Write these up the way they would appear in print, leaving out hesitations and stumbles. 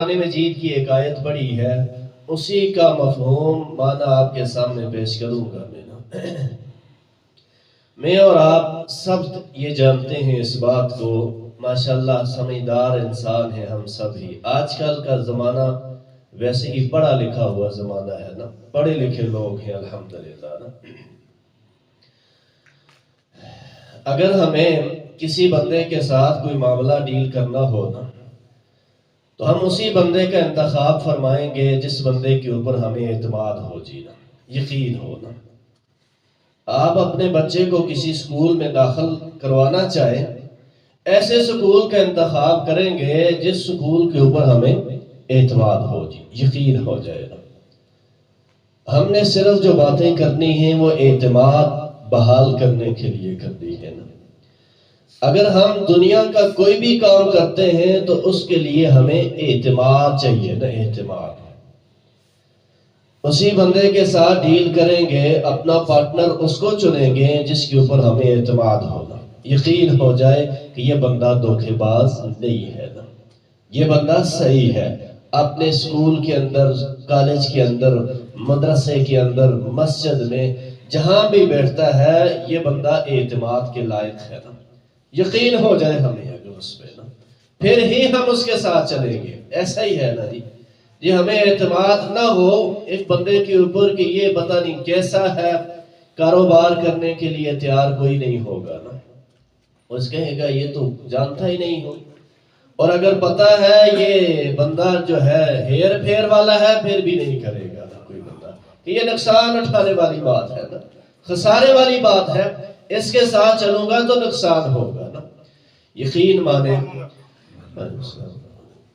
قرآن مجید کی ایک آیت پڑھی ہے، اسی کا مفہوم معنی آپ کے سامنے پیش کروں گا۔ میں اور آپ سب یہ جانتے ہیں اس بات کو، ماشاءاللہ سمجھدار انسان ہیں ہم سب ہی۔ آج کل کا زمانہ ویسے ہی پڑھا لکھا ہوا زمانہ ہے نا، پڑھے لکھے لوگ ہیں الحمدللہ نا۔ اگر ہمیں کسی بندے کے ساتھ کوئی معاملہ ڈیل کرنا ہو نا، تو ہم اسی بندے کا انتخاب فرمائیں گے جس بندے کے اوپر ہمیں اعتماد ہو، جینا یقین ہو نا۔ آپ اپنے بچے کو کسی سکول میں داخل کروانا چاہیں، ایسے سکول کا انتخاب کریں گے جس سکول کے اوپر ہمیں اعتماد ہو، جی یقین ہو جائے نا۔ ہم نے صرف جو باتیں کرنی ہیں وہ اعتماد بحال کرنے کے لیے کرنی ہے نا۔ اگر ہم دنیا کا کوئی بھی کام کرتے ہیں تو اس کے لیے ہمیں اعتماد چاہیے نا، اعتماد۔ اسی بندے کے ساتھ ڈیل کریں گے، اپنا پارٹنر اس کو چنیں گے جس کے اوپر ہمیں اعتماد ہوگا، یقین ہو جائے کہ یہ بندہ دھوکے باز نہیں ہے نا، یہ بندہ صحیح ہے۔ اپنے سکول کے اندر، کالج کے اندر، مدرسے کے اندر، مسجد میں جہاں بھی بیٹھتا ہے یہ بندہ اعتماد کے لائق ہے نا، یقین ہو جائے ہمیں اگر اس پہ نا، پھر ہی ہم اس کے ساتھ چلیں گے۔ ایسا ہی ہے نا جی ہمیں اعتماد نہ ہو ایک بندے کے اوپر کہ یہ پتہ نہیں کیسا ہے، کاروبار کرنے کے لیے تیار کوئی نہیں ہوگا نا، اس کہے گا یہ تو جانتا ہی نہیں ہو۔ اور اگر پتہ ہے یہ بندہ جو ہے ہیر پھیر والا ہے، پھر بھی نہیں کرے گا نا کوئی بندہ، کہ یہ نقصان اٹھانے والی بات ہے نا، خسارے والی بات ہے، اس کے ساتھ چلوں گا تو نقصان ہوگا نا۔ یقین مانے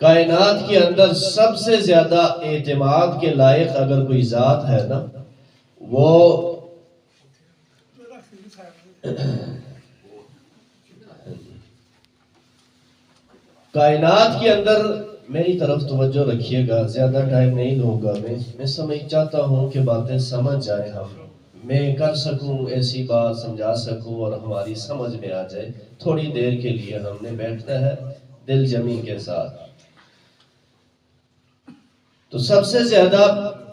کائنات کے اندر سب سے زیادہ اعتماد کے لائق اگر کوئی ذات ہے نا، وہ کائنات کے اندر، میری طرف توجہ رکھیے گا، زیادہ ٹائم نہیں لوں گا میں سمجھ چاہتا ہوں کہ باتیں سمجھ جائیں، میں کر سکوں ایسی بات سمجھا سکوں اور ہماری سمجھ میں آ جائے۔ تھوڑی دیر کے لیے ہم نے بیٹھنا ہے دل جمی کے ساتھ۔ تو سب سے زیادہ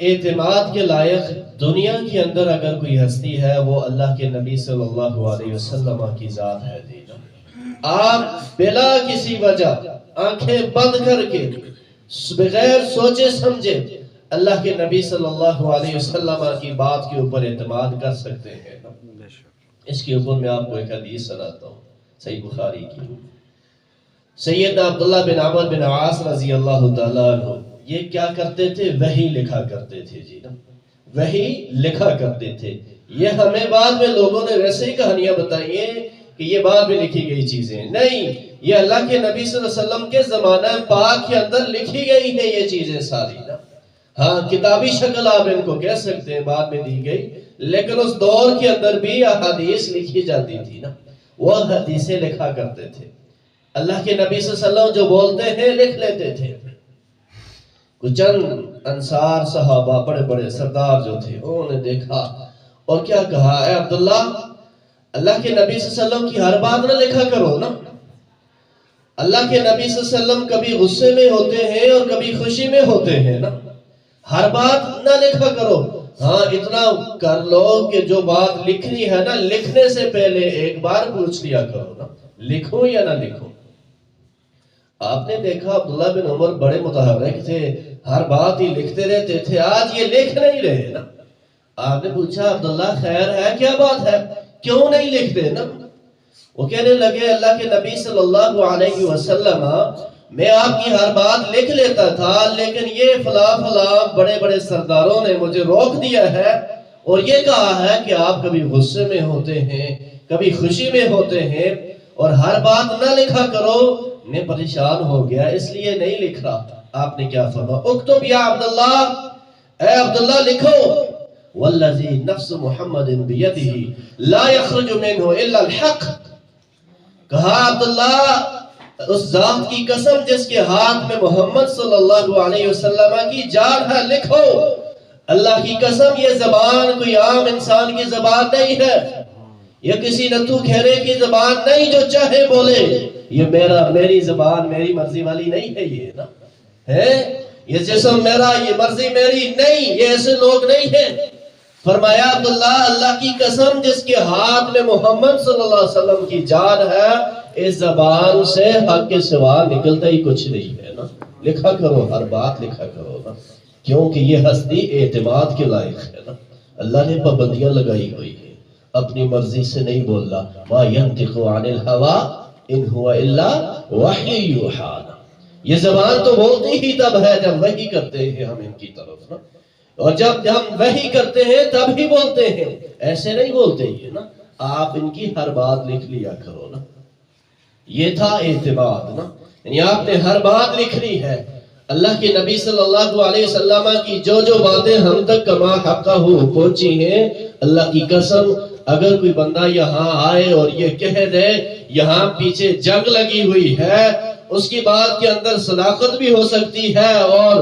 اعتماد کے لائق دنیا کے اندر اگر کوئی ہستی ہے وہ اللہ کے نبی صلی اللہ علیہ وسلم کی ذات ہے جی۔ آپ بلا کسی وجہ آنکھیں بند کر کے بغیر سوچے سمجھے اللہ کے نبی صلی اللہ علیہ وسلم کی بات کے اوپر اعتماد کر سکتے ہیں۔ اس کے اوپر میں آپ کو ایک حدیث سناتا ہوں صحیح بخاری کی۔ سیدنا عبداللہ بن عمرو بن عاص رضی اللہ تعالیٰ عنہ یہ کیا کرتے تھے؟ وحی لکھا کرتے تھے جی نا، وحی لکھا کرتے تھے۔ یہ ہمیں بعد میں لوگوں نے ویسے ہی کہانیاں بتائی ہیں کہ یہ بعد میں لکھی گئی چیزیں نہیں، یہ اللہ کے نبی صلی اللہ علیہ وسلم کے زمانہ پاک کے اندر لکھی گئی ہیں یہ چیزیں ساری نا۔ ہاں کتابی شکل آپ ان کو کہہ سکتے ہیں بعد میں دی گئی، لیکن اس دور کے اندر بھی احادیث لکھی جاتی تھی نا، وہ حدیثیں لکھا کرتے تھے۔ اللہ کے نبی صلی اللہ علیہ وسلم جو بولتے ہیں لکھ لیتے تھے۔ کچھ چند انصار صحابہ بڑے بڑے سردار جو تھے انہوں نے دیکھا اور کیا کہا، اے عبداللہ اللہ کے نبی صلی اللہ علیہ وسلم کی ہر بات نہ لکھا کرو نا، اللہ کے نبی صلی اللہ علیہ وسلم کبھی غصے میں ہوتے ہیں اور کبھی خوشی میں ہوتے ہیں نا، ہر بات نہ لکھا کرو۔ ہاں اتنا کر لو کہ جو بات لکھنی ہے نا لکھنے سے پہلے ایک بار پوچھ لیا کرو نا، لکھوں یا نہ لکھوں۔ آپ نے دیکھا عبداللہ بن عمر بڑے متحرک تھے، ہر بات ہی لکھتے رہتے تھے، آج یہ لکھ نہیں رہے نا۔ آپ نے پوچھا عبداللہ خیر ہے کیا بات ہے، کیوں نہیں لکھتے نا؟ وہ کہنے لگے اللہ کے نبی صلی اللہ علیہ وسلم میں آپ کی ہر بات لکھ لیتا تھا، لیکن یہ فلاں فلاں بڑے بڑے سرداروں نے مجھے روک دیا ہے اور یہ کہا ہے کہ آپ کبھی غصے میں ہوتے ہیں کبھی خوشی میں ہوتے ہیں اور ہر بات نہ لکھا کرو۔ میں پریشان ہو گیا اس لیے نہیں لکھ رہا۔ آپ نے کیا فرمایا، اکتب یا عبداللہ، اے عبداللہ لکھو، والذی نفس محمد بیدہ لا یخرج منہ الا الحق۔ کہا عبداللہ اس ذات کی قسم جس کے ہاتھ میں محمد صلی اللہ علیہ وسلم کی جان ہے، لکھو اللہ کی قسم یہ زبان کوئی عام انسان کی زبان نہیں ہے، یہ کسی نتھو کھیرے کی زبان نہیں جو چاہے بولے، یہ میری زبان میری مرضی والی نہیں ہے یہ نا۔ ہے یہ جسم میرا، یہ مرضی میری نہیں، یہ ایسے لوگ نہیں ہیں۔ فرمایا عبداللہ اللہ کی قسم جس کے ہاتھ میں محمد صلی اللہ علیہ وسلم کی جان ہے، اس زبان سے حق کے سوا نکلتا ہی کچھ نہیں ہے نا۔ لکھا کرو، ہر بات لکھا کرو نا، کیونکہ یہ ہستی اعتماد کے لائق ہے نا۔ اللہ نے پابندیاں لگائی ہوئی ہے، اپنی مرضی سے نہیں بولنا، ما ينطق عن الهوى ان هو الا وحی یوحی۔ یہ زبان تو بولتی ہی تب ہے جب وحی کرتے ہیں ہم ان کی طرف نا، اور جب ہم وحی کرتے ہیں تب ہی بولتے ہیں، ایسے نہیں بولتے یہ نا۔ آپ ان کی ہر بات لکھ لیا کرو نا، یہ تھا اعتماد نا، یعنی آپ نے ہر بات لکھ لی ہے۔ اللہ کے نبی صلی اللہ علیہ وسلم کی جو جو باتیں ہم تک کما حقہ پہنچی ہیں، اللہ کی قسم اگر کوئی بندہ یہاں آئے اور یہ کہہ دے یہاں پیچھے جنگ لگی ہوئی ہے، اس کی بات کے اندر صداقت بھی ہو سکتی ہے اور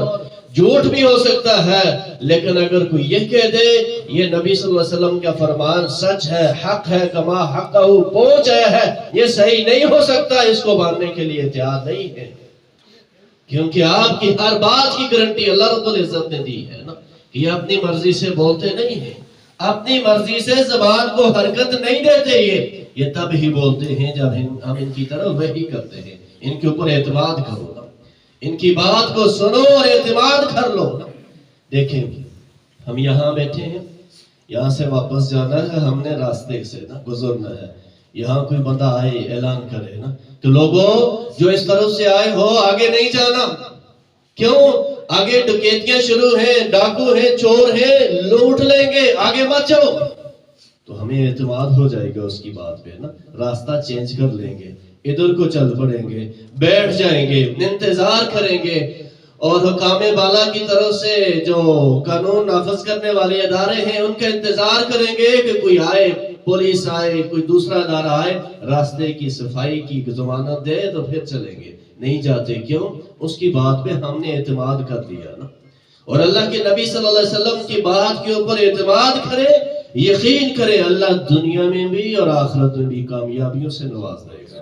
جھوٹ بھی ہو سکتا ہے، لیکن اگر کوئی یہ کہہ دے یہ نبی صلی اللہ علیہ وسلم کا فرمان سچ ہے، حق ہے، کما حقہ پہنچ آیا ہے، یہ صحیح نہیں ہو سکتا، اس کو ماننے کے لیے تیار نہیں ہے، کیونکہ آپ کی ہر بات کی گارنٹی اللہ رب العزت نے دی ہے نا، کہ یہ اپنی مرضی سے بولتے نہیں ہیں، اپنی مرضی سے زبان کو حرکت نہیں دیتے، یہ تب ہی بولتے ہیں جب ہم ان کی طرف وحی کرتے ہیں۔ ان کے اوپر اعتماد کرو نا، ان کی بات کو سنو اور اعتماد کر لو نا۔ دیکھیں ہم یہاں بیٹھے ہیں، یہاں سے واپس جانا ہے، ہم نے راستے سے نا گزرنا ہے، یہاں کوئی بندہ آئے اعلان کرے نا کہ لوگوں جو اس طرف سے آئے ہو آگے نہیں جانا، کیوں؟ آگے ڈکیتیاں شروع ہیں، ڈاکو ہیں، چور ہیں، لوٹ لیں گے، آگے مت جاؤ، تو ہمیں اعتماد ہو جائے گا اس کی بات پہ نا، راستہ چینج کر لیں گے، ادھر کو چل پڑیں گے، بیٹھ جائیں گے، انتظار کریں گے، اور حکام بالا کی طرف سے جو قانون نافذ کرنے والے ادارے ہیں ان کا انتظار کریں گے کہ کوئی آئے، پولیس آئے، کوئی دوسرا ادارہ آئے، راستے کی صفائی کی ضمانت دے تو پھر چلیں گے، نہیں جاتے، کیوں؟ اس کی بات پہ ہم نے اعتماد کر لیا نا۔ اور اللہ کے نبی صلی اللہ علیہ وسلم کی بات کے اوپر اعتماد کرے، یقین کرے، اللہ دنیا میں بھی اور آخرت میں بھی کامیابیوں سے نواز دے گا۔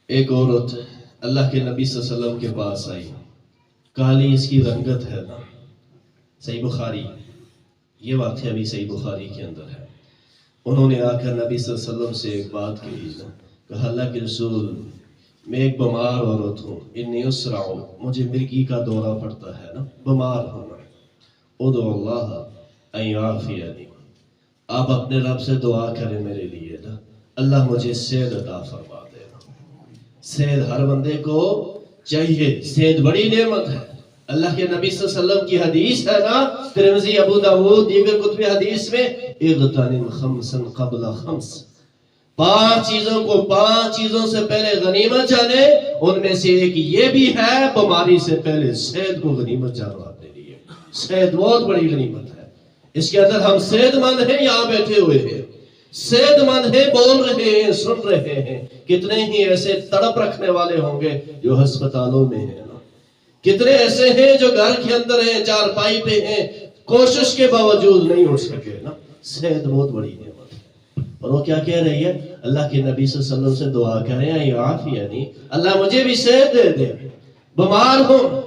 ایک عورت اللہ کے نبی صلی اللہ علیہ وسلم کے پاس آئی، کالی اس کی رنگت ہے نا، صحیح بخاری، یہ واقعہ بھی صحیح بخاری کے اندر ہے۔ انہوں نے آ کر نبی صلی اللہ علیہ وسلم سے ایک بات کہی نا، کہا اللہ کے رسول میں ایک بیمار عورت ہوں، انی اسرع، مجھے مرگی کا دورہ پڑتا ہے نا، بیمار ہونا، ادعو اللہ ان یعافینی، آپ اپنے رب سے دعا کریں میرے لیے نا، اللہ مجھے صحت عطا فرما دے نا۔ صحت ہر بندے کو چاہیے، صحت بڑی نعمت ہے۔ اللہ کے نبی صلی اللہ علیہ وسلم کی حدیث ہے نا، ترمذی، ابو داؤد، دیگر کتب حدیث میں، اغتنم خمسا قبل خمس، 5 چیزوں کو 5 چیزوں سے پہلے غنیمت جانے، ان میں سے ایک یہ بھی ہے بیماری سے پہلے صحت کو غنیمت جانو اپنے لیے۔ صحت بہت بڑی غنیمت ہے، اس کے اندر ہم صحت مند ہیں، یہاں بیٹھے ہوئے ہیں، صحت مند ہیں، بول رہے ہیں، سن رہے ہیں۔ کتنے ہی ایسے تڑپ رکھنے والے ہوں گے جو ہسپتالوں میں ہیں نا، کتنے ایسے ہیں جو گھر کے اندر ہیں، چارپائی پہ ہیں، کوشش کے باوجود نہیں اٹھ سکے نا۔ صحت بہت بڑی نعمت ہے، اور وہ کیا کہہ رہی ہے؟ اللہ کے نبی صلی اللہ علیہ وسلم سے دعا کریں، یعافینی، اللہ مجھے بھی صحت دے دے، بیمار ہوں۔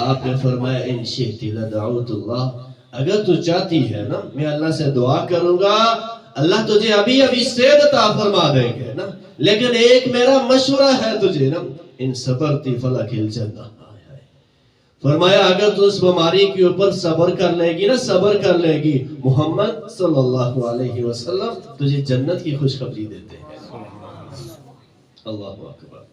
آپ نے فرمایا ان شئت لدعوت اللہ، اگر تو چاہتی ہے نا میں اللہ سے دعا کروں گا، اللہ تجھے ابھی ابھی صحت عطا فرما دیں گے نا، لیکن ایک میرا مشورہ ہے تجھے نا، ان صبرتی فلک الجنہ، فرمایا اگر تو اس بیماری کے اوپر صبر کر لے گی نا، صبر کر لے گی، محمد صلی اللہ علیہ وسلم تجھے جنت کی خوشخبری دیتے ہیں۔ اللہ اکبر۔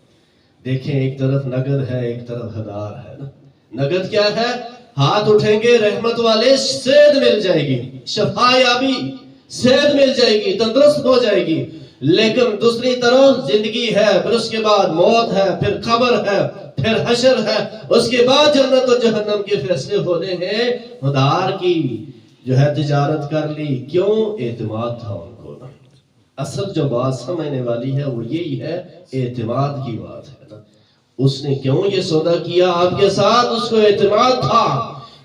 دیکھیں ایک طرف نگد ہے، ایک طرف ہدار ہے نا۔ نگد کیا ہے؟ ہاتھ اٹھیں گے رحمت والے، صحت مل جائے گی، شفا یابی، صحت مل جائے گی، تندرست ہو جائے گی، لیکن دوسری طرف زندگی ہے، پھر اس کے بعد موت ہے، پھر قبر ہے، پھر حشر ہے، اس کے بعد جنت و جہنم کے فیصلے ہونے ہیں۔ ہدار کی جو ہے تجارت کر لی، کیوں؟ اعتماد تھا ان کو نا۔ اصل جو بات سمجھنے والی ہے وہ یہی ہے، اعتماد کی بات ہے نا۔ اس نے کیوں یہ سودا کیا آپ کے ساتھ؟ اس کو اعتماد تھا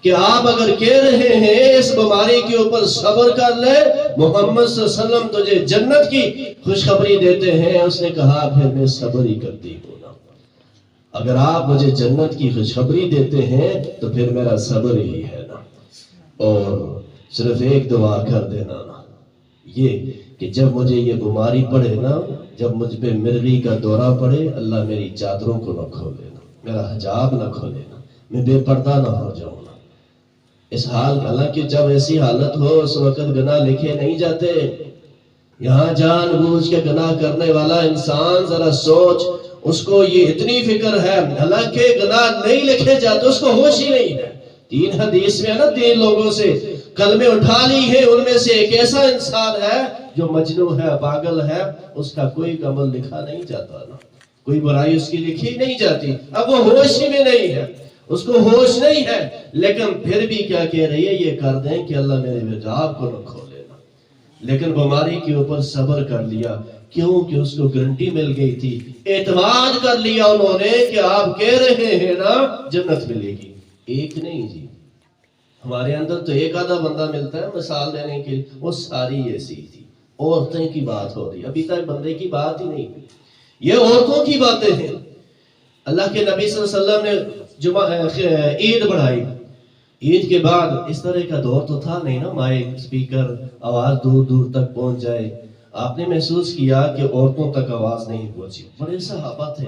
کہ آپ اگر کہہ رہے ہیں اس بیماری کے اوپر صبر کر لے، محمد صلی اللہ علیہ وسلم تجھے جنت کی خوشخبری دیتے ہیں، اس نے کہا پھر میں صبر ہی کرتی ہوں نا۔ اگر آپ مجھے جنت کی خوشخبری دیتے ہیں تو پھر میرا صبر ہی ہے نا، اور صرف ایک دعا کر دینا نا، یہ کہ جب مجھے یہ بیماری پڑے نا، جب مجھ پہ مرغی کا دورہ پڑے، اللہ میری چادروں کو نہ کھولے نا، میرا حجاب نہ کھولے نا، میں بے پردہ نہ ہو جاؤں نا۔ اس حال، حالانکہ جب ایسی حالت ہو اس وقت گناہ لکھے نہیں جاتے۔ یہاں جان بوجھ کے گناہ کرنے والا انسان ذرا سوچ، اس کو یہ اتنی فکر ہے، حالانکہ گناہ نہیں لکھے جاتے، اس کو ہوش ہی نہیں ہے۔ 3 حدیث میں ہے نا، 3 لوگوں سے کلمے اٹھا لی ہے، ان میں سے ایک ایسا انسان ہے جو مجنون ہے، پاگل ہے، اس کا کوئی عمل لکھا نہیں جاتا نا، کوئی برائی اس کی لکھی نہیں جاتی۔ اب وہ ہوش ہی میں نہیں ہے، اس کو ہوش نہیں ہے، لیکن پھر بھی کیا کہہ رہی ہے، یہ کر دیں کہ اللہ میرے حجاب کو نہ کھولے نا۔ لیکن بیماری کے اوپر صبر کر لیا، کیوں کہ اس کو گارنٹی مل گئی تھی، اعتماد کر لیا انہوں نے کہ آپ کہہ رہے ہیں نا جنت ملے گی۔ ایک نہیں جی، ہمارے اندر تو ایک آدھا بندہ ملتا ہے مثال دینے کے لیے، وہ ساری ایسی تھی۔ عورتیں کی بات ہو رہی، ابھی تک بندے کی بات ہی نہیں، یہ عورتوں کی باتیں ہیں۔ اللہ کے نبی صلی اللہ علیہ وسلم نے عید بڑھائی، عید کے بعد اس طرح کا دور تو تھا نہیں نا، مائک اسپیکر، آواز دور دور تک پہنچ جائے۔ آپ نے محسوس کیا کہ عورتوں تک آواز نہیں پہنچی، بڑے صحابہ تھے،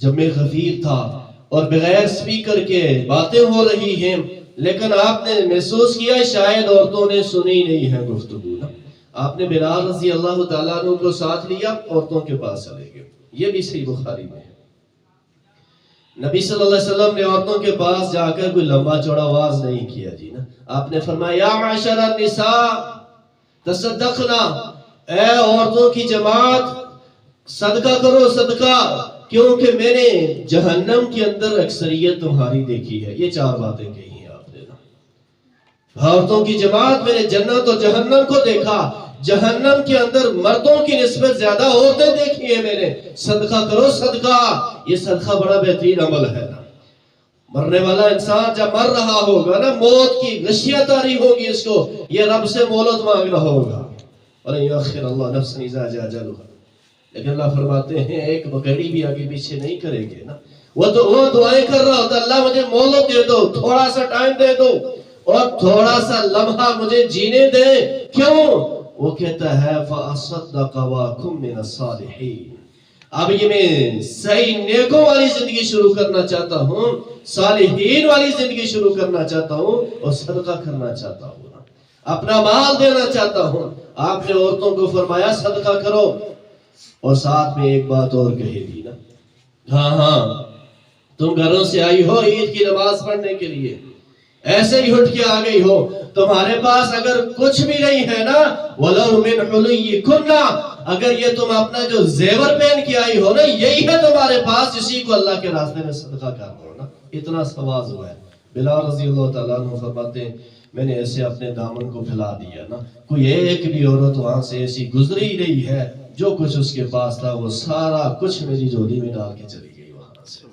جب میں غفیر تھا اور بغیر اسپیکر کے باتیں ہو رہی ہیں، لیکن آپ نے محسوس کیا شاید عورتوں نے سنی نہیں ہے گفتگو نا۔ آپ نے بلال رضی اللہ تعالیٰ عنہ کو ساتھ لیا، عورتوں کے پاس چلے گئے، یہ بھی صحیح بخاری میں ہے۔ نبی صلی اللہ علیہ وسلم نے عورتوں کے پاس جا کر کوئی لمبا چوڑا آواز نہیں کیا جی نا، آپ نے فرمایا یا معاشر النساء تصدقنا، اے عورتوں کی جماعت صدقہ کرو، صدقہ، کیونکہ میں نے جہنم کے اندر اکثریت تمہاری دیکھی ہے۔ یہ 4 باتیں کہی ہیں آپ نے نا، عورتوں کی جماعت، میں نے جنت اور جہنم کو دیکھا، جہنم کے اندر مردوں کی نسبت زیادہ عورتیں دیکھی ہیں میں نے۔ صدقہ کرو، صدقہ، یہ صدقہ بڑا بہترین عمل ہے نا۔ مرنے والا انسان جب مر رہا ہوگا نا، موت کی غشیت آ رہی ہوگی اس کو، یہ رب سے مہلت مانگنا ہوگا، اور یؤخر اللہ نفسا اذا جاء اجلها، لیکن اللہ فرماتے ہیں ایک بکری بھی آگے پیچھے نہیں کرے گے نا۔ وہ دعائیں کر رہا ہوتا، اللہ مجھے مہلت دے دو، تھوڑا سا ٹائم دے دو، اور تھوڑا سا لمحہ مجھے جینے دے۔ کیوں؟ وہ کہتا ہے فَأَصَدَّقَ وَأَكُن مِّنَ الصَّالِحِينَ، اب یہ میں صحیح نیکوں والی زندگی شروع کرنا چاہتا ہوں، صالحین والی زندگی شروع کرنا چاہتا ہوں، اور صدقہ کرنا چاہتا ہوں، اپنا مال دینا چاہتا ہوں۔ آپ نے عورتوں کو فرمایا صدقہ کرو، اور ساتھ میں ایک بات اور کہے دی نا، ہاں تم گھروں سے آئی ہو عید کی نماز پڑھنے کے لیے، ایسے ہی اٹھ کے آ گئی ہو، تمہارے پاس اگر کچھ بھی نہیں ہے نا، وَلَوْ مِنْ حُلِيِّكُنَّ، اگر یہ تم اپنا جو زیور پہن کے آئی ہو نا، یہی ہے تمہارے پاس، اسی کو اللہ کے راستے میں صدقہ کر دو نا۔ اتنا سواز ہوا ہے۔ بلال رضی اللہ تعالیٰ عنہ فرماتے ہیں میں نے ایسے اپنے دامن کو پھیلا دیا نا، کوئی ایک بھی عورت وہاں سے ایسی گزری نہیں ہے، جو کچھ اس کے پاس تھا وہ سارا کچھ میری جھولی میں ڈال کے چلی گئی وہاں سے۔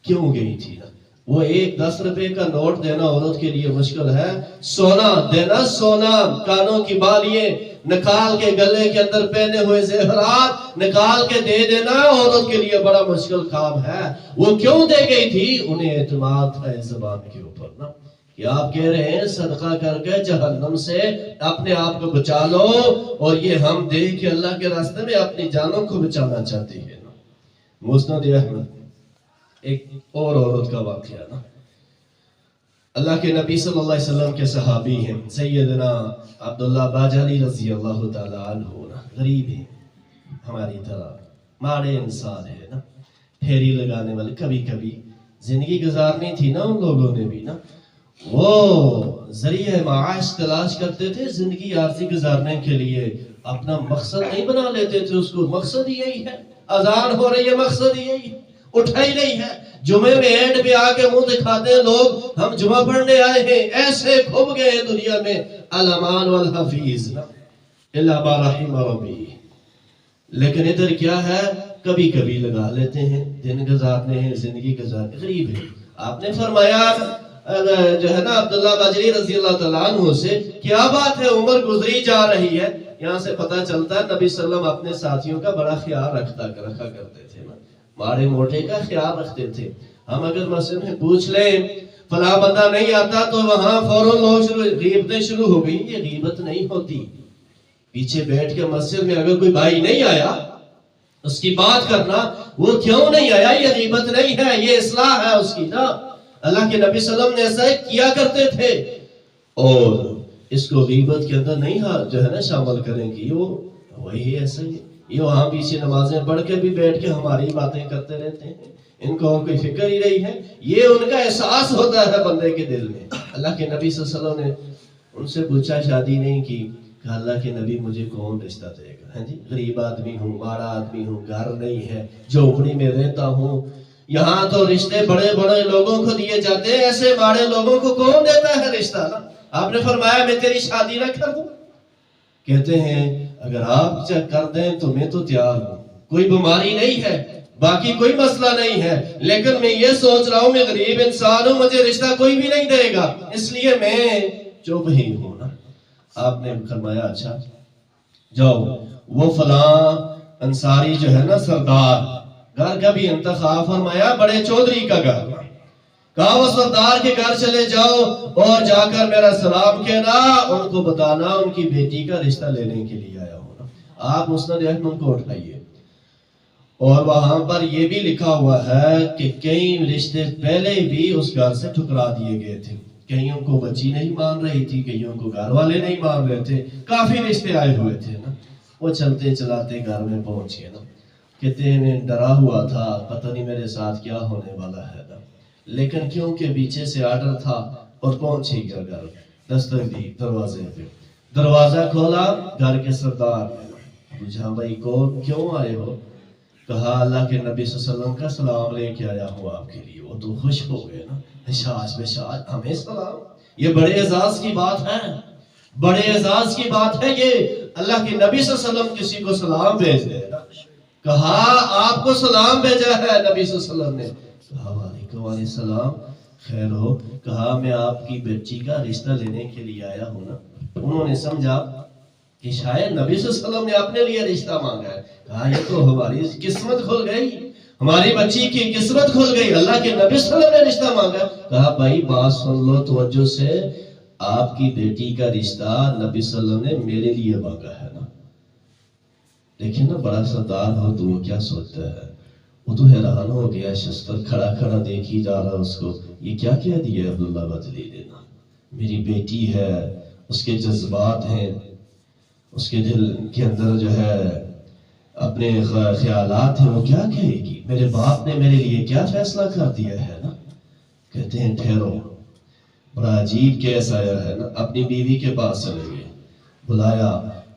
کیوں گئی تھی نا؟ وہ ایک 10 روپے کا نوٹ دینا عورت کے لیے مشکل ہے، سونا دینا، سونا، کانوں کی بالیاں نکال کے گلے کے اندر پہنے ہوئے زیورات نکال کے دے دینا عورت کے لیے بڑا مشکل کام ہے۔ وہ کیوں دے گئی تھی؟ انہیں اعتماد تھا اس زبان کے اوپر نا، کہ آپ کہہ رہے ہیں صدقہ کر کے جہنم سے اپنے آپ کو بچا لو، اور یہ ہم دے کے اللہ کے راستے میں اپنی جانوں کو بچانا چاہتے ہیں نا۔ مسند احمد ایک اور عورت کا واقعہ نا، اللہ کے نبی صلی اللہ علیہ وسلم کے صحابی ہیں سیدنا عبداللہ باجلی رضی اللہ تعالیٰ عنہ نا، غریب ہیں ہماری طرح، ماڑے انسان ہے نا، پھیری لگانے والے، کبھی کبھی زندگی گزارنی تھی نا ان لوگوں نے بھی نا، وہ ذریعہ معاش تلاش کرتے تھے زندگی عارضی گزارنے کے لیے، اپنا مقصد نہیں بنا لیتے تھے اس کو، مقصد یہی ہے، اذان ہو رہی ہے مقصد یہی ہے، اٹھا ہی نہیں ہے، جمعے میں اینڈ پہ آ کے منہ دکھاتے ہیں لوگ ہم جمعہ پڑھنے آئے ہیں، ایسے کھب گئے ہیں دنیا میں، الامان والحفیظ الا ما رحم ربی، لیکن ادھر کیا ہے، کبھی کبھی لگا لیتے ہیں، دن گزارنے ہیں، زندگی گزارنے، غریب ہے۔ آپ نے فرمایا جو ہے نا عبداللہ باجلی رضی اللہ تعالیٰ عنہ سے، کیا بات ہے عمر گزری جا رہی ہے، یہاں سے پتہ چلتا ہے نبی صلی اللہ علیہ وسلم اپنے ساتھیوں کا بڑا خیال رکھا کرتے تھے نا، ماڑے موٹے کا خیال رکھتے تھے. ہم اگر مسجد میں پوچھ لیں فلاں بندہ نہیں آتا تو وہاں فوراً لوگ غیبتیں شروع ہو گئی. یہ غیبت نہیں ہوتی. پیچھے بیٹھ کے مسجد میں اگر کوئی بھائی نہیں آیا اس کی بات کرنا, وہ کیوں نہیں آیا, یہ غیبت نہیں ہے, یہ اصلاح ہے اس کی نا. اللہ کے نبی صلی اللہ علیہ وسلم نے ایسا کیا کرتے تھے. اور اس کو غیبت کے اندر نہیں جو ہے نا شامل کریں گی. وہی ایسا ہی یہ وہاں پیچھے نمازیں پڑھ کے بھی بیٹھ کے ہماری باتیں کرتے رہتے ہیں, ان کو کوئی فکر ہی نہیں ہے. یہ ان کا احساس ہوتا ہے بندے کے دل میں. اللہ کے نبی صلی اللہ علیہ وسلم نے ان سے پوچھا شادی نہیں کی, کہ اللہ کے نبی مجھے کون رشتہ دے گا. ہاں جی, غریب آدمی ہوں, مارا آدمی ہوں, گھر نہیں ہے, جھونپڑی میں رہتا ہوں, یہاں تو رشتے بڑے بڑے لوگوں کو دیے جاتے ہیں, ایسے مارے لوگوں کو کون دیتا ہے رشتہ نا. آپ نے فرمایا میں تیری شادی نہ کر دوں. کہتے ہیں اگر آپ چیک کر دیں تو میں تو تیار ہوں, کوئی بیماری نہیں ہے, باقی کوئی مسئلہ نہیں ہے, لیکن میں یہ سوچ رہا ہوں میں غریب انسان ہوں, مجھے رشتہ کوئی بھی نہیں دے گا, اس لیے میں چپ ہی ہوں نا. آپ نے فرمایا اچھا جاؤ وہ فلاں انصاری جو ہے نا سردار, گھر کا بھی انتخاب فرمایا, بڑے چودھری کا گھر, کہا وہ سردار کے گھر چلے جاؤ اور جا کر میرا سلام کہنا, ان کو بتانا ان کی بیٹی کا رشتہ لینے کے لیے آیا ہوں. آپ مسند احمد کو اٹھائیے, اور وہاں پر یہ بھی لکھا ہوا ہے کہ کئی رشتے پہلے بھی اس گھر سے ٹھکرا دیے گئے تھے. کئیوں کو بچی نہیں مان رہی تھی, کئیوں کو گھر والے نہیں مان رہے تھے, کافی رشتے آئے ہوئے تھے نا. وہ چلتے چلاتے گھر میں پہنچے نا, کہتے ہیں میں ڈرا ہوا تھا, پتہ نہیں میرے ساتھ کیا ہونے والا ہے نا, لیکن کیونکہ پیچھے سے آرڈر تھا اور پہنچ ہی گیا گھر. دستک دی دروازے پہ, دروازہ کھولا, گھر کے سردار نے پوچھا بھائی کون, کیوں آئے ہو؟ کہا اللہ کے نبی صلی اللہ علیہ وسلم کا سلام لے کے آیا ہوں آپ کے لیے. وہ تو خوش ہو گئے نا, شاش بشاش ہمیں سلام, یہ بڑے اعزاز کی بات ہے, بڑے اعزاز کی بات ہے یہ. اللہ کے نبی صلی اللہ علیہ وسلم کسی کو سلام بھیج دے نا. کہا آپ کو سلام بھیجا ہے نبی صلی اللہ علیہ وسلم نے. کہا وعلیکم السلام, خیر ہو؟ کہا میں آپ کی بچی کا رشتہ لینے کے لیے آیا ہوں نا. انہوں نے سمجھا کہ شاید نبی صلی اللہ علیہ وسلم نے اپنے لیے رشتہ مانگا ہے. کہا یہ تو ہماری قسمت کھل گئی, ہماری بچی کی قسمت کھل گئی, اللہ کے نبی صلی اللہ علیہ وسلم نے رشتہ مانگا. کہا بھائی بات سن لو توجہ سے, آپ کی بیٹی کا رشتہ نبی صلی اللہ علیہ وسلم نے میرے لیے مانگا ہے نا. دیکھیں نا بڑا سردار ہو تو وہ کیا سوچتا ہے. وہ تو حیران ہو گیا, شستر کھڑا کھڑا دیکھی جا رہا اس کو. یہ کیا کہہ دیا عبداللہ بدلی دینا, میری بیٹی ہے, اس کے جذبات ہیں, اس کے دل کے اندر جو ہے اپنے خیالات ہیں, وہ کیا کہے گی, میرے باپ نے میرے لیے کیا فیصلہ کر دیا ہے نا. کہتے ہیں ٹھہرو, بڑا عجیب کیس آیا ہے نا. اپنی بیوی کے پاس چلے گئے, بلایا,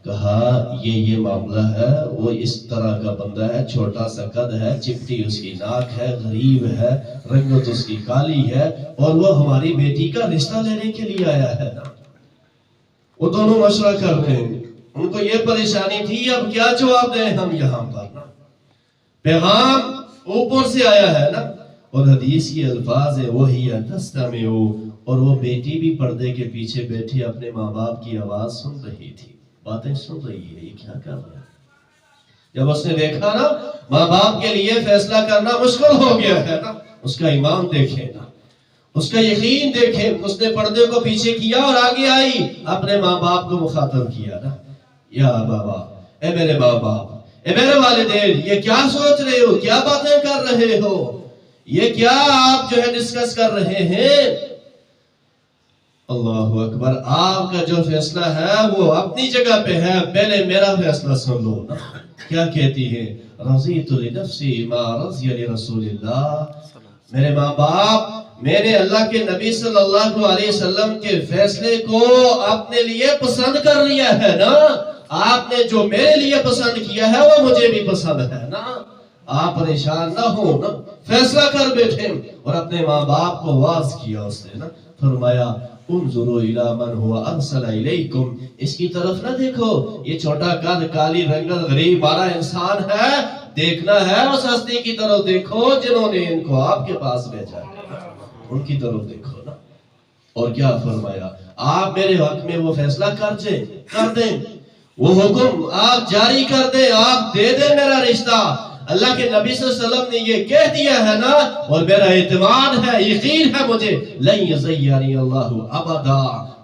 کہا یہ معاملہ ہے, وہ اس طرح کا بندہ ہے, چھوٹا سا قد ہے, چپٹی اس کی ناک ہے, غریب ہے, رنگت اس کی کالی ہے, اور وہ ہماری بیٹی کا رشتہ لینے کے لیے آیا ہے نا. وہ دونوں مشورہ کر رہے ہیں, ان کو یہ پریشانی تھی اب کیا جواب دیں ہم یہاں پر نا. پیغام اوپر سے آیا ہے نا, اور حدیث کی الفاظ ہے وہی تستمعو, اور وہ بیٹی بھی پردے کے پیچھے بیٹھی اپنے ماں باپ کی آواز سن رہی تھی, باتیں سن رہی ہے, یہ کیا کر رہا ہے. جب اس نے دیکھا نا ماں باپ کے لیے فیصلہ کرنا مشکل ہو گیا ہے نا, اس کا ایمان دیکھے نا, اس کا یقین دیکھے, اس نے پردے کو پیچھے کیا اور آگے آئی, اپنے ماں باپ کو مخاطب کیا نا, یا بابا, اے میرے ماں باپ, اے میرے والدین, یہ کیا سوچ رہے ہو, کیا باتیں کر رہے ہو, یہ کیا آپ جو ہے ڈسکس کر رہے ہیں. اللہ اکبر, آپ کا جو فیصلہ ہے وہ اپنی جگہ پہ ہے, پہلے میرا فیصلہ سن لو نا. کیا کہتی ہے, رضیت لنفسی ما رضی لرسول اللہ, میرے ماں باپ, میں نے اللہ کے نبی صلی اللہ علیہ وسلم کے فیصلے کو اپنے لیے پسند کر لیا ہے نا. آپ نے جو میرے لیے پسند کیا ہے وہ مجھے بھی پسند ہے نا. آپ پریشان نہ ہو نا, فیصلہ کر بیٹھے, اور اپنے ماں باپ کو واز کیا اس نے نا. فرمایا انظروا الی من هو ارسل الیکم, اس کی طرف نہ دیکھو, یہ چھوٹا قد, کالی رنگت, غریب بارا انسان ہے, دیکھنا ہے اس ہستی کی طرف دیکھو جنہوں نے ان کو آپ کے پاس بھیجا ہے, ان کی طرف دیکھو نا. اور کیا فرمایا, آپ میرے حق میں وہ فیصلہ کر دیں, وہ حکم آپ جاری کر دیں, آپ دے دیں میرا رشتہ. اللہ کے نبی صلی اللہ علیہ وسلم نے یہ کہہ دیا ہے نا، اور میرا اعتماد ہے، یقین ہے مجھے، لن یضیعنی اللہ ابدا،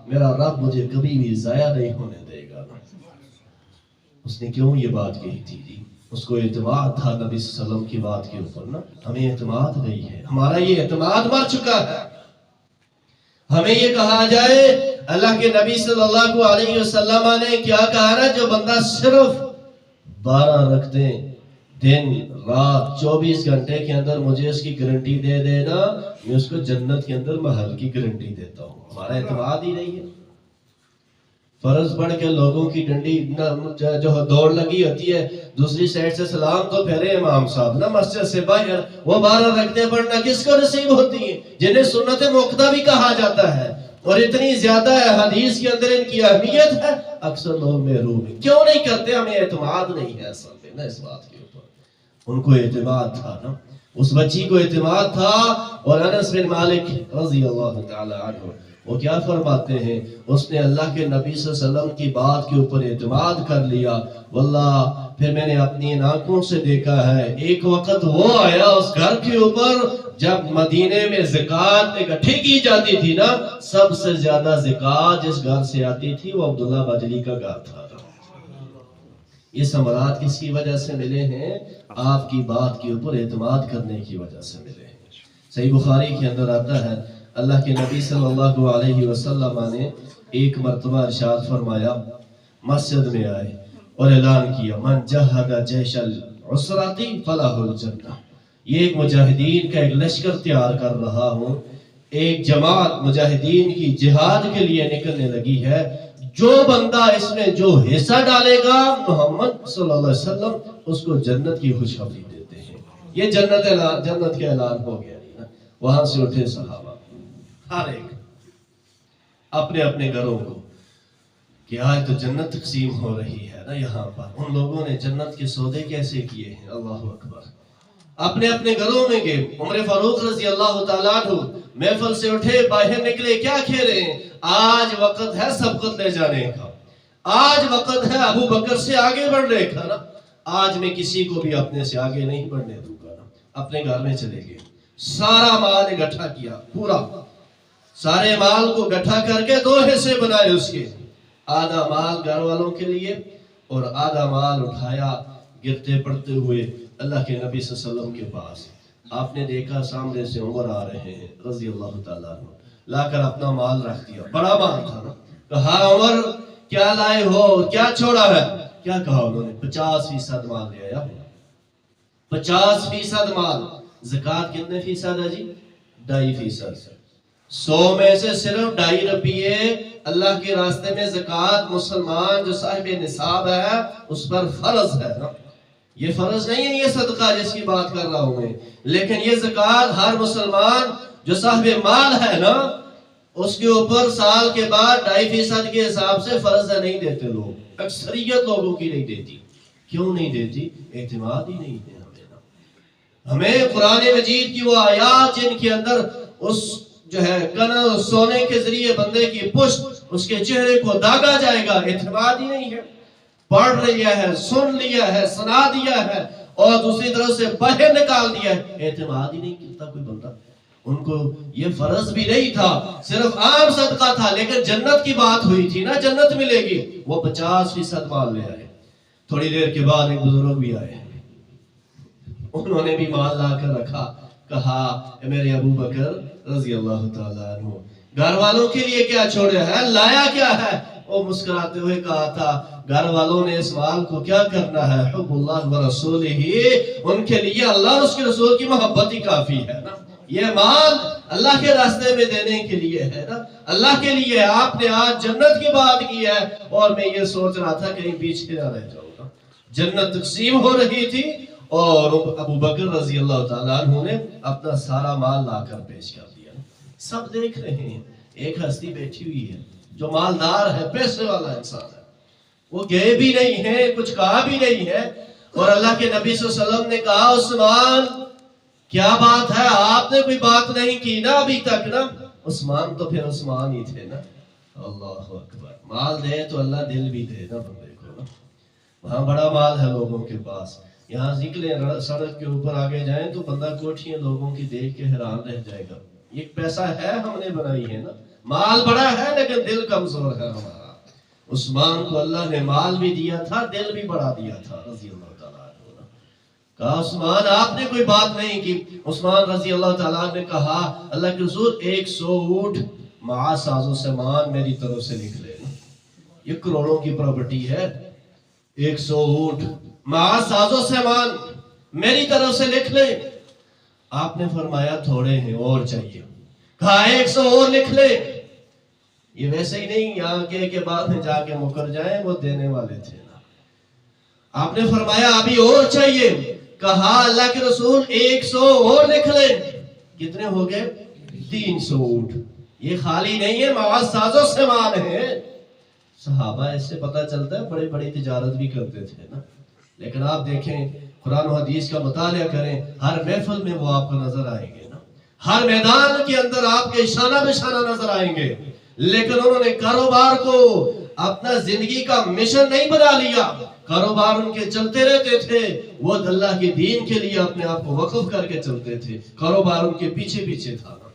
میرا رب مجھے کبھی بھی ضائع نہیں ہونے دے گا۔ اس نے کیوں یہ بات کہی تھی جی؟ اس کو اعتماد تھا نبی صلی اللہ علیہ وسلم کی بات کے اوپر نا۔ ہمیں اعتماد نہیں ہے، ہمارا یہ اعتماد مر چکا ہے۔ ہمیں یہ کہا جائے اللہ کے نبی صلی اللہ علیہ وسلم نے کیا کہا نا، جو بندہ صرف 12 رکعتیں دن رات 24 گھنٹے کے اندر مجھے اس کی گارنٹی دے دینا، میں اس کو جنت کے اندر محل کی گارنٹی دیتا ہوں۔ ہمارا اعتماد ہی نہیں ہے۔ فرض پڑھ کے لوگوں کی ڈنڈی جو دوڑ لگی ہوتی ہے، دوسری سائڈ سے سلام تو پھیرے امام صاحب نا مسجد سے باہر، وہ 12 رکعتیں پڑھنا کس کو نصیب ہوتی ہیں؟ جنہیں سنت موقدہ بھی کہا جاتا ہے، اور اتنی زیادہ ہے حدیث کے اندر ان کی اہمیت ہے، اکثر لوگ محروم ہیں۔ کیوں نہیں کرتے؟ ہمیں اعتماد نہیں ہے اصل میں نا اس بات کے اوپر۔ ان کو اعتماد تھا نا، اس بچی کو اعتماد تھا۔ اور انس بن مالک رضی اللہ تعالی عنہ وہ کیا فرماتے ہیں، اس نے اللہ کے نبی صلی اللہ علیہ وسلم کی بات کے اوپر اعتماد کر لیا۔ واللہ پھر میں نے اپنی آنکھوں سے دیکھا ہے، ایک وقت وہ آیا اس گھر کے اوپر جب مدینے میں زکوٰۃ اکٹھی کی جاتی تھی نا، سب سے زیادہ زکوٰۃ جس گھر سے آتی تھی وہ عبداللہ بجلی کا گھر تھا۔ یہ ثمرات کس کی وجہ سے ملے ہیں؟ آپ کی بات کے اوپر اعتماد کرنے کی وجہ سے ملے ہیں۔ صحیح بخاری کے اندر آتا ہے، اللہ کے نبی صلی اللہ علیہ وسلم نے ایک مرتبہ ارشاد فرمایا، مسجد میں آئے اور اعلان کیا، من جہد جیش العسرۃ فلہ الجنہ۔ یہ ایک مجاہدین کا ایک لشکر تیار کر رہا ہوں، ایک جماعت مجاہدین کی جہاد کے لیے نکلنے لگی ہے، جو بندہ اس میں جو حصہ ڈالے گا محمد صلی اللہ علیہ وسلم اس کو جنت کی خوشخبری دیتے ہیں۔ یہ جنت کا اعلان ہو گیا۔ وہاں سے اٹھے صحابہ، ہر ایک اپنے اپنے گھروں کو، کہ آج تو جنت تقسیم ہو رہی ہے نا یہاں پر۔ ان لوگوں نے جنت کے سودے کیسے کیے ہیں، اللہ اکبر، اپنے اپنے گھروں میں گئے۔ عمر فاروق رضی اللہ تعالیٰ عنہ محفل سے اٹھے، باہر نکلے، کیا کہہ رہے ہیں؟ آج وقت ہے سبقت لے جانے کا، آج وقت ہے ابو بکر سے آگے بڑھنے کا نا، آج میں کسی کو بھی اپنے سے آگے نہیں بڑھنے دوں گا نا۔ اپنے گھر میں چلے گئے، سارا مال اکٹھا کیا، پورا سارے مال کو اکٹھا کر کے 2 حصے بنائے اس کے، آدھا مال گھر والوں کے لیے اور آدھا مال اٹھایا گرتے پڑتے ہوئے اللہ کے نبی صلی اللہ علیہ وسلم کے پاس۔ آپ نے دیکھا سامنے سے عمر آ رہے ہیں رضی اللہ تعالیٰ عنہ، لا کر اپنا مال رکھ دیا، بڑا مال تھا نا۔ کہا عمر کیا لائے ہو، کیا چھوڑا ہے؟ کیا کہا انہوں نے؟ 50% مال لے آیا، 50% مال۔ زکوٰۃ کتنے فیصد ہے جی؟ 2.5%۔ 100 میں سے صرف 2.5 روپیے اللہ کے راستے میں زکوٰۃ مسلمان جو صاحب نصاب ہے اس پر فرض ہے نا۔ یہ فرض نہیں ہے یہ صدقہ جس کی بات کر رہا ہوں میں، لیکن یہ زکوٰۃ ہر مسلمان جو صاحب مال ہے نا اس کے اوپر سال کے بعد 2.5% کے حساب سے فرض نہیں دیتے لوگ، اکثریت لوگوں کی نہیں دیتی۔ کیوں نہیں دیتی؟ اعتماد ہی نہیں ہے ہمیں قرآن مجید کی وہ آیات جن کے اندر اس جو ہے کنز سونے کے ذریعے بندے کی پشت اس کے چہرے کو داغا جائے گا، اعتماد ہی نہیں ہے۔ پڑھ لیا ہے، سن لیا ہے، سنا دیا ہے اور دوسری طرف سے باہر نکال دیا ہے، اعتماد ہی نہیں کرتا کوئی بندہ۔ ان کو یہ فرض بھی نہیں تھا، صرف عام صدقہ تھا، لیکن جنت کی بات ہوئی تھی نا، جنت ملے گی، وہ 50% مال لے آئے۔ تھوڑی دیر کے بعد ایک بزرگ بھی آئے، انہوں نے بھی مال لا کر رکھا، کہا اے میرے ابو بکر رضی اللہ تعالیٰ عنہ، گھر والوں کے لیے کیا چھوڑے ہے، لایا کیا ہے؟ وہ مسکراتے ہوئے کہا تھا گھر والوں نے اس مال کو کیا کرنا ہے، حب اللہ و رسولہ، ان کے لیے اللہ اور اس کے رسول کی محبت ہی کافی ہے نا۔ یہ مال اللہ کے راستے میں دینے کے لیے ہے نا، اللہ کے لیے۔ آپ نے آج جنت کی بات کی ہے اور میں یہ سوچ رہا تھا کہیں پیچھے نہ رہ جاؤں گا۔ جنت تقسیم ہو رہی تھی اور ابو بکر رضی اللہ تعالیٰ عنہ نے اپنا سارا مال لا کر پیش کر دیا۔ سب دیکھ رہے ہیں، ایک ہستی بیٹھی ہوئی ہے جو مالدار ہے، پیسے والا انسان ہے، وہ گئے بھی نہیں ہے، کچھ کہا بھی نہیں ہے، اور اللہ کے نبی صلی اللہ علیہ وسلم نے کہا عثمان کیا بات ہے، آپ نے کوئی بات نہیں کی نا ابھی تک نا۔ عثمان تو پھر عثمان ہی تھے نا۔ اللہ اکبر، مال دے تو اللہ دل بھی دے نا بندے کو نا۔ وہاں بڑا مال ہے لوگوں کے پاس، یہاں نکلے سڑک کے اوپر آگے جائیں تو بندہ کوٹھیاں لوگوں کی دیکھ کے حیران رہ جائے گا. یہ پیسہ ہے ہم نے بنائی ہے نا, مال بڑا ہے لیکن دل کمزور ہے ہمارا. عثمان کو اللہ نے مال بھی دیا تھا, دل بھی بڑا دیا تھا رضی اللہ تعالیٰ عنہ. کہا عثمان آپ نے کوئی بات نہیں کی. عثمان رضی اللہ تعالیٰ نے کہا اللہ کے رسول 100 اونٹ مع ساز و سامان میری طرف سے لکھ لے. یہ کروڑوں کی پراپرٹی ہے. 100 اونٹ مع ساز و سامان میری طرف سے لکھ لے. آپ نے فرمایا تھوڑے ہیں اور چاہیے. کہا 100 اور لکھ لے. یہ ویسے ہی نہیں یہاں کے بعد میں جا کے مکر جائیں, وہ دینے والے تھے نا. آپ نے فرمایا ابھی اور چاہیے. کہا اللہ کے رسول 100 اور لکھ لے. کتنے ہو گئے؟ 300 اونٹ. یہ خالی نہیں ہے, مع ساز و سامان ہے. صحابہ اس سے پتہ چلتا ہے بڑی بڑی تجارت بھی کرتے تھے نا. لیکن آپ دیکھیں قرآن و حدیث کا مطالعہ کریں, ہر محفل میں وہ آپ کو نظر آئیں گے نا, ہر میدان کے اندر آپ کے اشانہ بشانہ نظر آئیں گے. لیکن انہوں نے کاروبار کو اپنا زندگی کا مشن نہیں بنا لیا. کاروبار ان کے چلتے رہتے تھے, وہ اللہ کے دین کے لیے اپنے آپ کو وقف کر کے چلتے تھے. کاروبار ان کے پیچھے پیچھے تھا نا.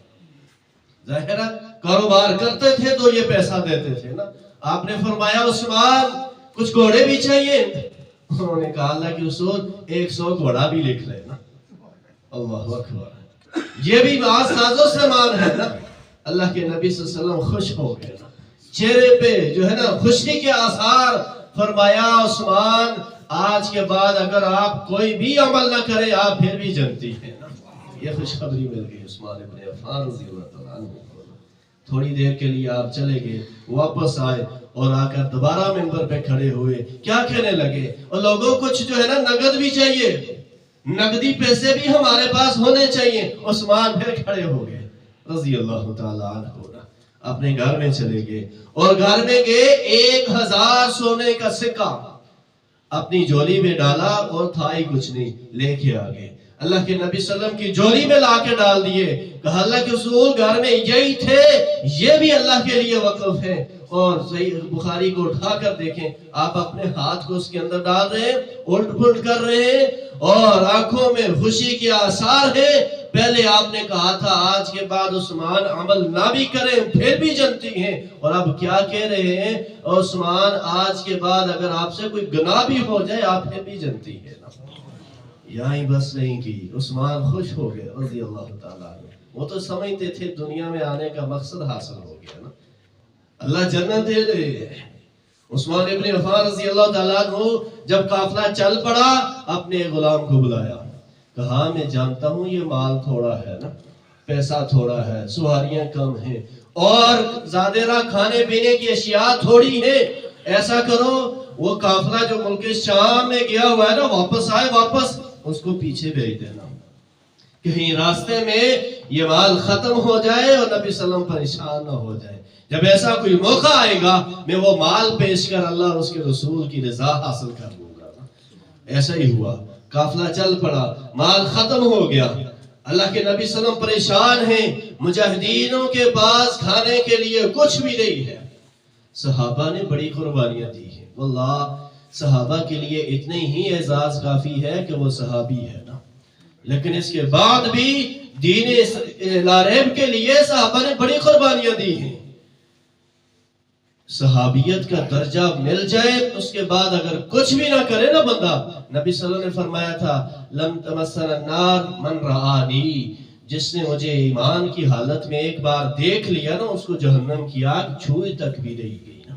ظاہر ہے کاروبار کرتے تھے تو یہ پیسہ دیتے تھے نا. آپ نے فرمایا عثمان کچھ گھوڑے بھی چاہیے. انہوں نے کہا اللہ کے رسول 100 گھوڑا بھی لکھ لے نا. اللہ اکبر. یہ بھی بات ساز و سامان ہے نا. اللہ کے نبی صلی اللہ علیہ وسلم خوش ہو گئے نا, چہرے پہ جو ہے نا خوشی کے آثار. فرمایا عثمان آج کے بعد اگر آپ کوئی بھی عمل نہ کرے آپ پھر بھی جنتی ہیں نا. یہ خوشخبری مل گئی عثمان ابن عفان رضی اللہ تعالیٰ عنہ. تھوڑی دیر کے لیے آپ چلے گئے, واپس آئے اور آ کر دوبارہ منبر پہ کھڑے ہوئے. کیا کہنے لگے؟ اور لوگوں کچھ جو ہے نا نقد بھی چاہیے, نقدی پیسے بھی ہمارے پاس ہونے چاہیے. عثمان پھر کھڑے ہو گئے رضی اللہ تعالیٰ عنہ. اپنے گھر میں چلے گئے اور گھر میں گئے 1000 سونے کا سکہ اپنی جولی میں ڈالا اور تھا ہی کچھ نہیں, لے کے آ گئے. اللہ کے نبی صلی اللہ علیہ وسلم کی جولی میں لا کے ڈال دیے. کہا اللہ کے رسول گھر میں یہی تھے, یہ بھی اللہ کے لیے وقف ہے. اور صحیح بخاری کو اٹھا کر دیکھیں, آپ اپنے ہاتھ کو اس کے اندر ڈال رہے ہیں, الٹ پلٹ کر رہے ہیں اور آنکھوں میں خوشی کے آثار ہیں. پہلے آپ نے کہا تھا آج کے بعد عثمان عمل نہ بھی کریں پھر بھی جنتی ہیں, اور اب کیا کہہ رہے ہیں عثمان آج کے بعد اگر آپ سے کوئی گناہ بھی ہو جائے آپ پھر بھی جنتی ہیں. یہاں ہی بس نہیں کی, عثمان خوش ہو گئے رضی اللہ تعالیٰ عنہ. وہ تو سمجھتے تھے دنیا میں آنے کا مقصد حاصل ہو گیا نا, اللہ جنت دے دے. عثمان ابن عفان رضی اللہ تعالیٰ عنہ جب قافلہ چل پڑا اپنے غلام کو بلایا. کہا میں جانتا ہوں یہ مال تھوڑا ہے نا, پیسہ تھوڑا ہے, سواریاں کم ہیں اور زیادہ کھانے پینے کی اشیاء تھوڑی ہے. ایسا کرو وہ قافلہ جو ملک شام میں گیا ہوا ہے نا واپس آئے, واپس اس کو پیچھے بھیج دینا, کہیں راستے میں یہ مال ختم ہو جائے اور نبی صلی اللہ علیہ وسلم پریشان نہ ہو جائے. جب ایسا کوئی موقع آئے گا میں وہ مال پیش کر اللہ اور اس کے رسول کی رضا حاصل کر لوں گا. ایسا ہی ہوا, قافلہ چل پڑا, مال ختم ہو گیا. اللہ کے نبی صلی اللہ علیہ وسلم پریشان ہیں, مجاہدینوں کے پاس کھانے کے لیے کچھ بھی نہیں ہے. صحابہ نے بڑی قربانیاں دی ہیں. واللہ صحابہ کے لیے اتنے ہی اعزاز کافی ہے کہ وہ صحابی ہے نا, لیکن اس کے بعد بھی دین لا ریب کے لیے صحابہ نے بڑی قربانیاں دی ہیں. صحابیت کا درجہ مل جائے اس کے بعد اگر کچھ بھی نہ کرے نا بندہ, نبی صلی اللہ علیہ وسلم نے فرمایا تھا لم تمسنا النار من رآنی, جس نے مجھے ایمان کی حالت میں ایک بار دیکھ لیا نا اس کو جہنم کی آگ چھوئی تک بھی نہیں گئی نا.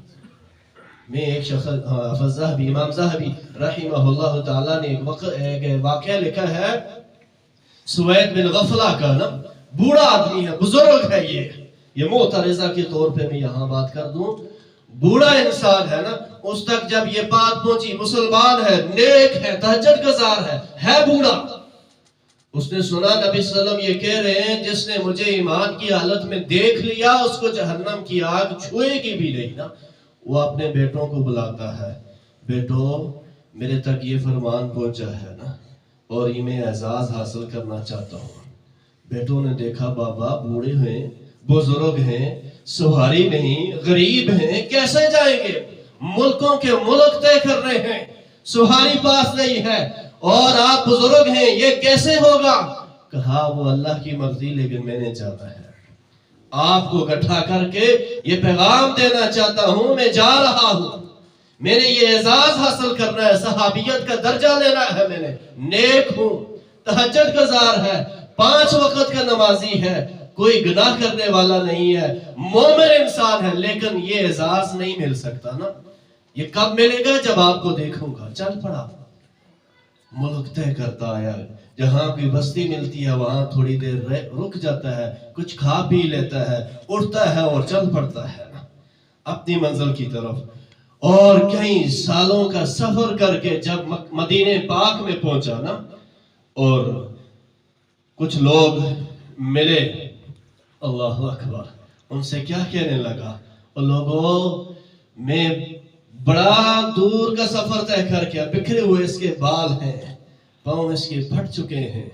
میں ایک شخص حافظ ذہبی, امام ذہبی رحمہ اللہ تعالیٰ نے ایک واقعہ لکھا ہے سوید بن غفلہ کا نا, بوڑھا آدمی ہے, بزرگ ہے, یہ معترضہ کے طور پہ میں یہاں بات کر دوں, بوڑھا انسان ہے نا, اس تک جب یہ بات پہنچی مسلمان ہے, نیک ہے, تہجد گزار ہے بوڑھا. اس نے سنا نبی صلی اللہ علیہ وسلم یہ کہہ رہے ہیں جس نے مجھے ایمان کی حالت میں دیکھ لیا اس کو جہنم کی آگ چھوئے گی بھی نہیں نا. وہ اپنے بیٹوں کو بلاتا ہے, بیٹو میرے تک یہ فرمان پہنچا ہے نا اور یہ میں اعزاز حاصل کرنا چاہتا ہوں. بیٹوں نے دیکھا بابا بوڑھے ہیں, بزرگ ہیں, سواری نہیں, غریب ہیں, کیسے جائیں گے, ملکوں کے ملک طے کر رہے ہیں, سواری پاس نہیں ہے. اور آپ بزرگ ہیں، یہ کیسے ہوگا؟ کہا وہ اللہ کی مرضی، لیکن میں نے چاہتا ہے آپ کو اکٹھا کر کے یہ پیغام دینا چاہتا ہوں، میں جا رہا ہوں، میں نے یہ اعزاز حاصل کرنا ہے، صحابیت کا درجہ لینا ہے، میں نے نیک ہوں، تہجد گزار ہے، 5 وقت کا نمازی ہے، کوئی گناہ کرنے والا نہیں ہے، مومن انسان ہے، لیکن یہ اعزاز نہیں مل سکتا نا۔ یہ کب ملے گا؟ جب آپ کو دیکھوں گا۔ چل پڑا، ملک طے کرتا آیا، جہاں کوئی بستی ملتی ہے وہاں تھوڑی دیر رک جاتا ہے، کچھ کھا پی لیتا ہے، اٹھتا ہے اور چل پڑتا ہے اپنی منزل کی طرف۔ اور کئی سالوں کا سفر کر کے جب مدینہ پاک میں پہنچا نا، اور کچھ لوگ ملے، اللہ اکبر، ان سے کیا کہنے لگا؟ اور لوگوں، میں بڑا دور کا سفر طے کر کے، بکھرے ہوئے اس کے بال ہیں، پاؤں اس کے پھٹ چکے ہیں،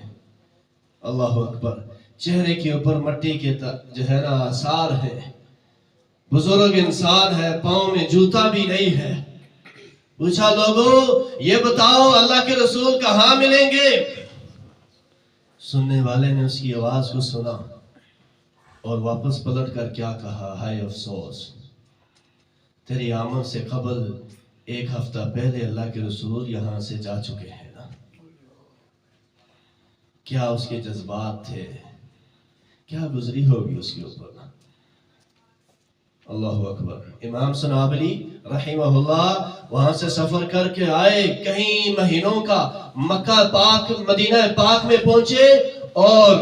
اللہ اکبر، چہرے کے اوپر مٹی کے جو ہے نا آثار ہیں، بزرگ انسان ہے، پاؤں میں جوتا بھی نہیں ہے۔ پوچھا لوگوں، یہ بتاؤ اللہ کے رسول کہاں ملیں گے؟ سننے والے نے اس کی آواز کو سنا اور واپس پلٹ کر کیا کہا؟ ہائے افسوس، تیری آمد سے قبل 1 ہفتہ پہلے اللہ کے رسول یہاں سے جا چکے ہیں نا۔ کیا اس کے جذبات تھے، کیا گزری ہوگی اس کے اوپر نا۔ اللہ اکبر۔ امام سنابلی رحمہ اللہ وہاں سے سفر کر کے آئے، کئی مہینوں کا، مکہ پاک، مدینہ پاک میں پہنچے اور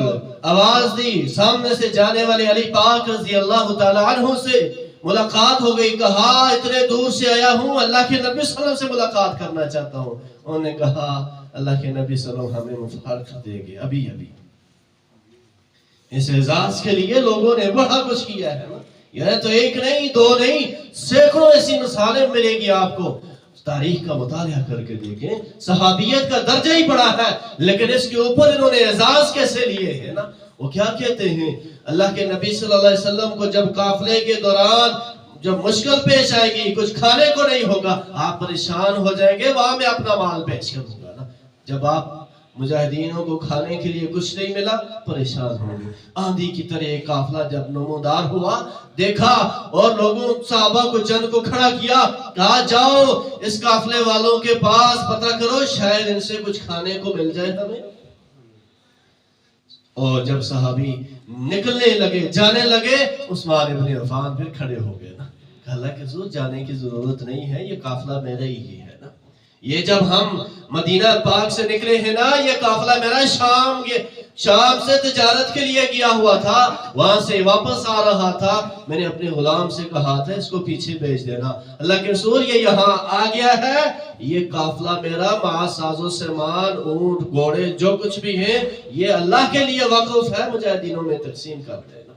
آواز دی، سامنے سے جانے والے علی پاک رضی اللہ تعالی عنہ سے ملاقات ہو گئی۔ کہا اتنے دور سے آیا ہوں، اللہ کے نبی صلی اللہ علیہ وسلم سے ملاقات کرنا چاہتا ہوں۔ انہوں نے کہا اللہ کے نبی صلی اللہ علیہ وسلم ہمیں مفارقت دے گے ابھی ابھی۔ اس اعزاز کے لیے لوگوں نے بڑا کچھ کیا ہے، یہ تو 1 نہیں 2 نہیں، سینکڑوں ایسی مثالیں ملے گی آپ کو۔ تاریخ کا مطالعہ کر کے دیکھیں، صحابیت کا درجہ ہی بڑا ہے، لیکن اس کے اوپر انہوں نے اعزاز کیسے لیے ہیں نا۔ وہ کیا کہتے ہیں؟ اللہ کے نبی صلی اللہ علیہ وسلم کو جب قافلے کے دوران جب مشکل پیش آئے گی، کچھ کھانے کو نہیں ہوگا، آپ پریشان ہو جائیں گے، وہاں میں اپنا مال پیش کروں گا نا۔ جب آپ مجاہدینوں کو کھانے کے لیے کچھ نہیں ملا، پریشان ہوں گے۔ آندھی کی طرح ایک قافلہ جب نمودار ہوا، دیکھا اور لوگوں صحابہ کو چند کو کھڑا کیا، کہا جاؤ اس قافلے والوں کے پاس پتہ کرو، شاید ان سے کچھ کھانے کو مل جائے ہمیں۔ اور جب صحابی نکلنے لگے، جانے لگے، عثمان ابن عفان پھر کھڑے ہو گئے نا، کہا اللہ کے رسول جانے کی ضرورت نہیں ہے، یہ قافلہ میرا ہی ہے نا۔ یہ جب ہم مدینہ پاک سے نکلے ہیں نا، یہ قافلہ میرا شام سے تجارت کے لیے گیا ہوا تھا، وہاں سے واپس آ رہا تھا، میں نے اپنے غلام سے کہا تھا اس کو پیچھے بھیج دینا۔ اللہ کے رسول یہ یہاں آ گیا ہے، یہ قافلہ میرا، مع ساز و سامان، اونٹ گھوڑے جو کچھ بھی ہیں، یہ اللہ کے لیے وقف ہے، مجاہدینوں میں تقسیم کر دینا۔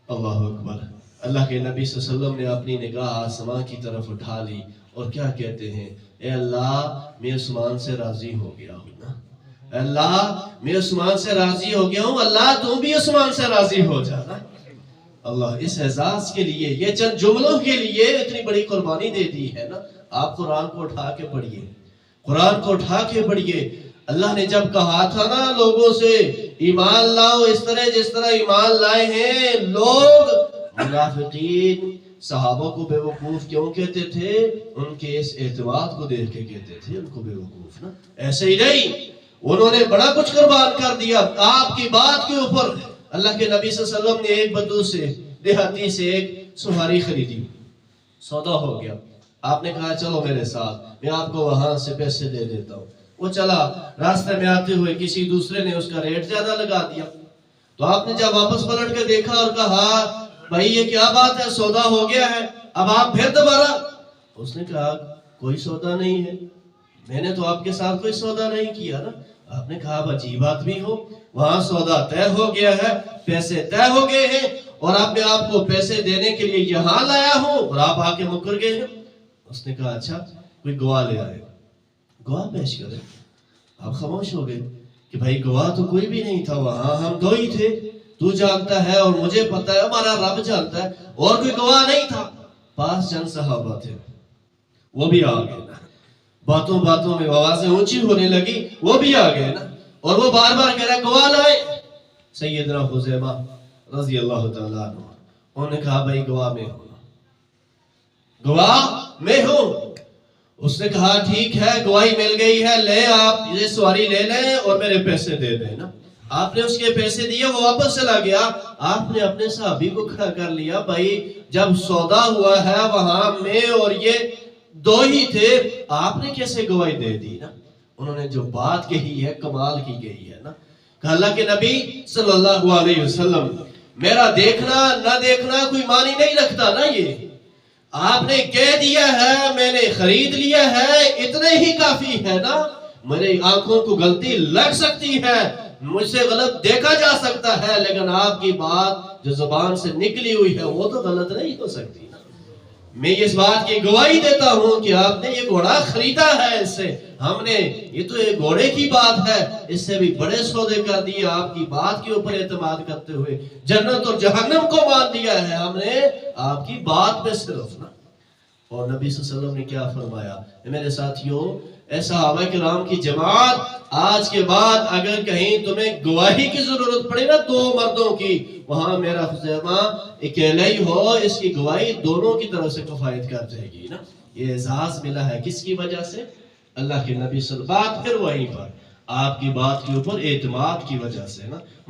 اللہ اکبر۔ اللہ کے نبی صلی اللہ علیہ وسلم نے اپنی نگاہ آسمان کی طرف اٹھا لی اور کیا کہتے ہیں؟ اے اللہ میں عثمان سے راضی ہو گیا ہوں نا، اے اللہ میں عثمان سے راضی ہو گیا ہوں، اللہ تو بھی عثمان سے راضی ہو جانا۔ اللہ اس اعزاز کے لیے، یہ چند جملوں کے لیے اتنی بڑی قربانی دے دی ہے نا۔ آپ قرآن کو اٹھا کے پڑھیے، قرآن کو اٹھا کے پڑھیے۔ اللہ نے جب کہا تھا نا لوگوں سے ایمان لاؤ اس طرح جس طرح ایمان لائے ہیں لوگ، منافقین صحابہ کو بے وقوف کیوں کہتے تھے؟ ان کے اس اعتماد کو دیکھ کے کہتے تھے ان کو بے وقوف نا۔ ایسے ہی نہیں، انہوں نے بڑا کچھ قربان کر دیا آپ کی بات کے اوپر۔ اللہ کے نبی صلی اللہ علیہ وسلم نے ایک بدو سے، دیہاتی سے ایک سواری خریدی، سودا ہو گیا، آپ نے کہا چلو میرے ساتھ، میں آپ کو وہاں سے پیسے دے دیتا ہوں۔ وہ چلا، راستے میں آتے ہوئے کسی دوسرے نے اس کا ریٹ زیادہ لگا دیا، تو آپ نے جب واپس پلٹ کے دیکھا اور کہا بھائی یہ کیا بات ہے، سودا ہو گیا ہے، اب آپ پھر دوبارہ؟ اس نے کہا کوئی سودا نہیں ہے، میں نے تو آپ کے ساتھ کوئی سودا نہیں کیا نا۔ آپ نے کہا عجیب آدمی ہو، وہاں سودا طے ہو گیا ہے، پیسے طے ہو گئے ہیں، اور آپ نے آپ کو پیسے دینے کے لیے یہاں لایا ہوں اور آپ آ کے مکر گئے ہیں۔ اس نے کہا اچھا کوئی گواہ لے آئے، گواہ پیش کرے۔ آپ خاموش ہو گئے کہ بھائی گواہ تو کوئی بھی نہیں تھا وہاں، ہم دو ہی تھے، تو جانتا ہے اور مجھے پتا ہے، ہمارا رب جانتا ہے، اور کوئی گواہ نہیں تھا۔ پاس چند صحابہ تھے، وہ بھی آ گئے نا۔ باتوں باتوں میں آوازیں اونچی ہونے لگی، وہ بھی آ گئے نا، اور وہ بار بار کہہ رہا ہے گواہ لائے۔ سیدنا خزیمہ رضی اللہ تعالیٰ عنہ انہوں نے کہا بھائی گواہ میں ہوں، گواہ میں ہوں۔ اس نے کہا ٹھیک ہے، گواہی مل گئی ہے، لے آپ یہ سواری لے لیں اور میرے پیسے دے دیں نا۔ آپ نے اس کے پیسے دیے، وہ واپس چلا گیا۔ آپ نے اپنے صحابی کو کھڑا کر لیا، بھائی جب سودا ہوا ہے وہاں میں اور یہ دو ہی تھے، آپ نے کیسے گواہی دے دی نا؟ انہوں نے جو بات کہی ہے کمال کی گئی ہے نا، کہ اللہ کے نبی صلی اللہ علیہ وسلم میرا دیکھنا نہ دیکھنا کوئی معنی نہیں رکھتا نا، یہ آپ نے کہہ دیا ہے، میں نے خرید لیا ہے، اتنے ہی کافی ہے نا۔ میری آنکھوں کو غلطی لگ سکتی ہے، مجھ سے غلط دیکھا جا سکتا ہے، لیکن آپ کی بات جو زبان سے نکلی ہوئی ہے وہ تو غلط نہیں ہو سکتی نا۔ میں اس بات کی گواہی دیتا ہوں کہ آپ نے یہ گھوڑا خریدا ہے، اس سے ہم نے، یہ تو ایک گھوڑے کی بات ہے، اس سے بھی بڑے سودے کر دیے آپ کی بات کے اوپر اعتماد کرتے ہوئے، جنت اور جہنم کو مان دیا ہے ہم نے آپ کی بات پہ صرف نا۔ اور نبی صلی اللہ علیہ وسلم نے کیا فرمایا؟ میرے ساتھیوں، اے صحابہ کرام کی جماعت، آج کے بعد اگر کہیں تمہیں گواہی کی ضرورت پڑے نا دو مردوں کی، وہاں میرا خزیمہ اکیلے ہی ہو، اس کی گواہی دونوں کی طرف سے کفایت کر جائے گی نا۔ یہ اعزاز ملا ہے کس کی وجہ سے؟ اللہ کے نبی صلی اللہ علیہ وسلم، بات پھر وہیں پر آپ کی بات کے اوپر اعتماد کی وجہ سے نا۔